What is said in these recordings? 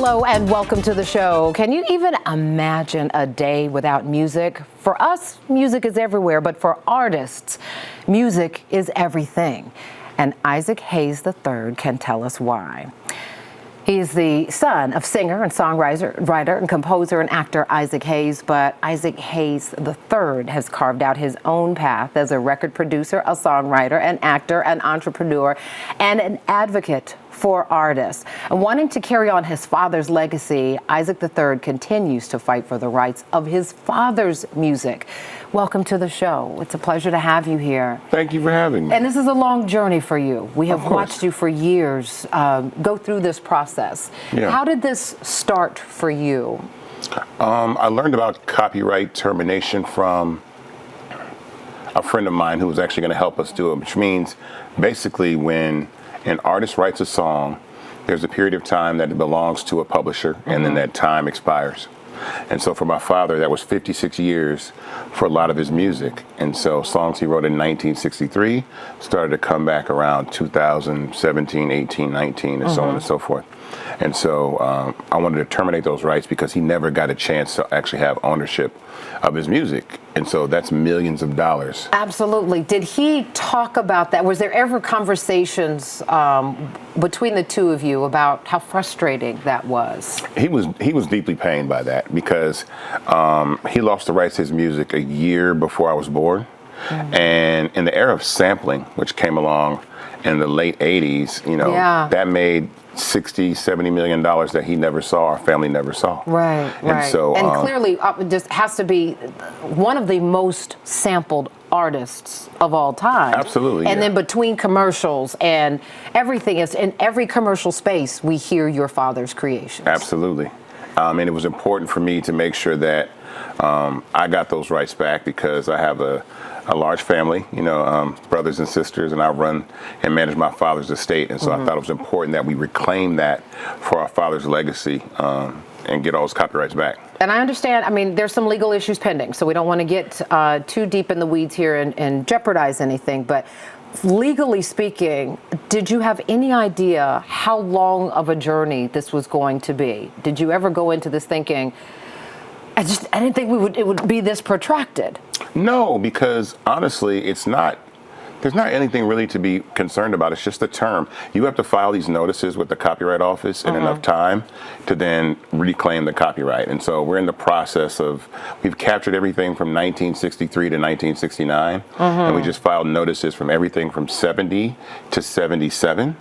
Hello and welcome to the show. Can you even imagine a day without music? For us, music is everywhere, but for artists, music is everything. And Isaac Hayes III can tell us why. He's the son of singer and songwriter and composer and actor Isaac Hayes, but Isaac Hayes III has carved out his own path as a record producer, a songwriter, an actor, an entrepreneur, and an advocate for artists. And wanting to carry on his father's legacy, Isaac III continues to fight for the rights of his father's music. Welcome to the show. It's a pleasure to have you here. Thank you for having me. And this is a long journey for you. We have watched you for years go through this process. Yeah. How did this start for you? I learned about copyright termination from a friend of mine who was actually going to help us do it, which means basically when an artist writes a song, there's a period of time that it belongs to a publisher, and then that time expires. And so for my father, that was 56 years for a lot of his music. And so songs he wrote in 1963 started to come back around 2017, 18, 19, and so on and so forth. And so I wanted to terminate those rights because he never got a chance to actually have ownership of his music. And so that's millions of dollars. Absolutely. Did he talk about that? Was there ever conversations between the two of you about how frustrating that was? He was deeply pained by that because he lost the rights to his music a year before I was born. And in the era of sampling, which came along in the late 80s, you know, that made $60-70 million that he never saw, our family never saw. Right. And so, and clearly, just has to be one of the most sampled artists of all time. Absolutely. And then between commercials and everything, is in every commercial space, we hear your father's creations. Absolutely. And it was important for me to make sure that I got those rights back because I have a large family, you know, brothers and sisters, and I run and manage my father's estate. And so I thought it was important that we reclaim that for our father's legacy and get all those copyrights back. And I understand, I mean, there's some legal issues pending, so we don't want to get too deep in the weeds here and jeopardize anything. But legally speaking, did you have any idea how long of a journey this was going to be? Did you ever go into this thinking, I didn't think it would be this protracted? No, because honestly, there's not anything really to be concerned about. It's just a term. You have to file these notices with the Copyright Office in enough time to then reclaim the copyright. And so we're in the process of, we've captured everything from 1963 to 1969, and we just filed notices from everything from 70 to 77.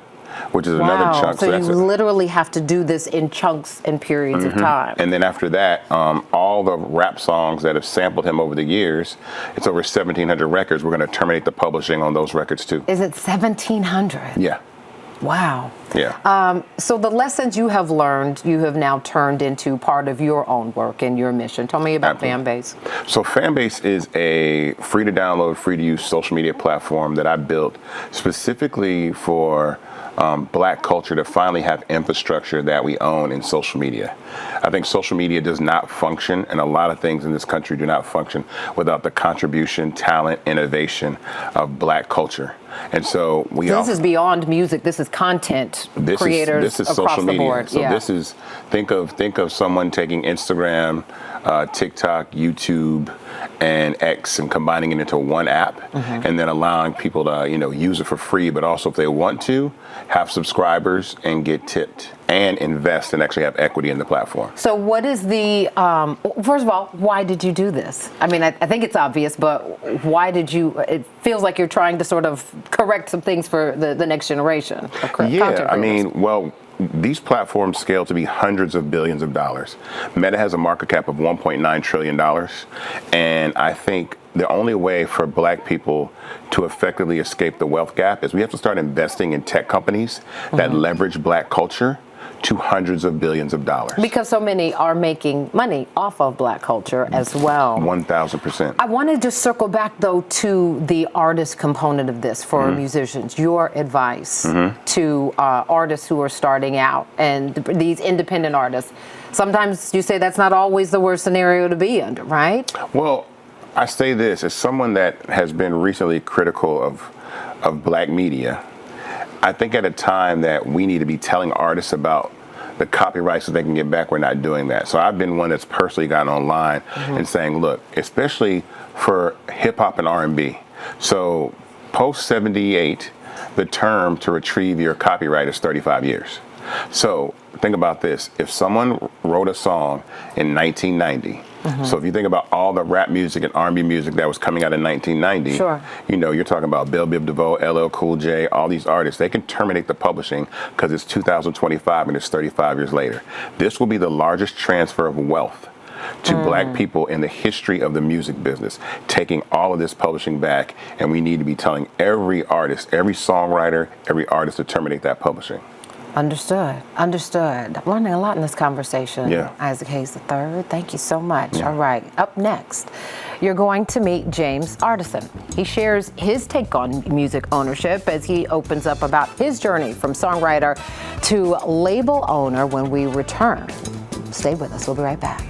Which is another chunk. So you literally have to do this in chunks and periods of time. And then after that, all the rap songs that have sampled him over the years, it's over 1,700 records. We're going to terminate the publishing on those records too. Is it 1,700? Yeah. Wow. Yeah. So the lessons you have learned, you have now turned into part of your own work and your mission. Tell me about Fanbase. So Fanbase is a free to download, free to use social media platform that I built specifically for Black culture to finally have infrastructure that we own in social media. I think social media does not function, and a lot of things in this country do not function without the contribution, talent, innovation of Black culture. And so this is beyond music. This is content creators this is across social the media. board. So this is think of someone taking Instagram, TikTok, YouTube, and X and combining it into one app, and then allowing people to use it for free, but also if they want to have subscribers and get tipped and invest and actually have equity in the platform. So what is the first of all, why did you do this? I mean, I think it's obvious, but why did you? It feels like you're trying to sort of correct some things for the next generation. Yeah, I mean, well, these platforms scale to be hundreds of billions of dollars. Meta has a market cap of $1.9 trillion. And I think the only way for Black people to effectively escape the wealth gap is we have to start investing in tech companies that leverage Black culture to hundreds of billions of dollars. Because so many are making money off of Black culture as well. 1,000%. I want to just circle back, though, to the artist component of this for musicians. Your advice to artists who are starting out and these independent artists. Sometimes you say that's not always the worst scenario to be under, right? Well, I say this as someone that has been recently critical of Black media. I think at a time that we need to be telling artists about the copyrights that they can get back, we're not doing that. So I've been one that's personally gotten online and saying, look, especially for hip hop and R&B. So post 78, the term to retrieve your copyright is 35 years. So think about this. If someone wrote a song in 1990, so if you think about all the rap music and R&B music that was coming out in 1990, Sure. you know, you're talking about Bill Biv DeVoe, LL Cool J, all these artists, they can terminate the publishing because it's 2025 and it's 35 years later. This will be the largest transfer of wealth to black people in the history of the music business, taking all of this publishing back, and we need to be telling every artist, every songwriter, every artist to terminate that publishing. Understood. Understood. I'm learning a lot in this conversation. Yeah. Isaac Hayes III, thank you so much. Yeah. All right, up next, you're going to meet James Artisan. He shares his take on music ownership as he opens up about his journey from songwriter to label owner when we return. Stay with us. We'll be right back.